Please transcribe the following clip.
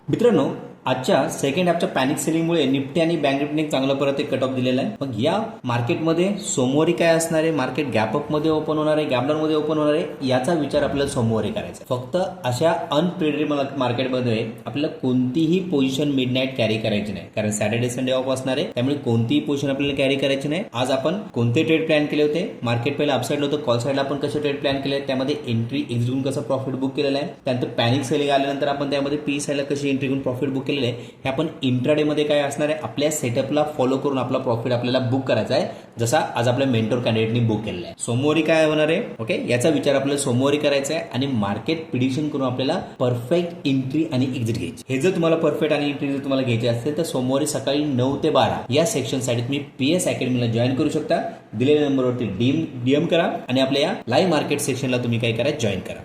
मित्रांनो, आजच्या second हाफच्या panic सेलिंगमुळे Nifty आणि बँक निफ्टीने चांगलं परत एक कट ऑफ दिलेला आहे. मग या मार्केटमध्ये सोमवारी काय असणार आहे, मार्केट गॅपअप मध्ये ओपन होणार आहे, गॅप डाऊन मध्ये ओपन होणार आहे, याचा विचार आपल्याला सोमवारी करायचा. फक्त अशा अनप्रिडिक्टेबल मार्केटमध्ये आपल्याला कोणतीही पोझिशन मिडनाईट कॅरी करायची नाही, कारण सॅटर्डे संडे ऑफ असणार आहे. त्यामुळे कोणतीही पोझिशन आपल्याला कॅरी करायची नाही. आज आपण कोणते ट्रेड प्लॅन केले होते, मार्केट पहिला अपसाइड होतं, कॉल साईडला आपण कसे ट्रेड प्लॅन केले, त्यामध्ये एंट्री एक्झिट कसं प्रॉफिट बुक केलेलं आहे, त्यानंतर पॅनिक सेलिंग आल्यानंतर आपण त्यामध्ये पी साईडला कशी एंट्री घेऊन प्रॉफिट बुक केलेलं आहे, हे आपण इंट्राडे मध्ये काय असणार आहे, आपल्या सेटअपला फॉलो करून आपला प्रॉफिट आपल्याला बुक करायचा आहे, जसा आज आपल्या मेंटोर कॅन्डिडेटनी बुक केलेला आहे. सोमवारी काय होणार आहे, ओके, याचा विचार आपल्याला सोमवारी करायचा आहे आणि मार्केट प्रिडिक्शन करून आपल्याला परफेक्ट एंट्री आणि एक्झिट घ्यायची. हे जर तुम्हाला परफेक्ट आणि एंट्री जर तुम्हाला घ्यायची असेल तर सोमवारी सकाळी 9 ते 12 या सेक्शनसाठी तुम्ही PS अकॅडमीला जॉईन करू शकता. दिलेल्या नंबरवरती डीएम करा आणि आपल्या या लाईव्ह मार्केट सेक्शनला तुम्ही काय करा, जॉईन करा.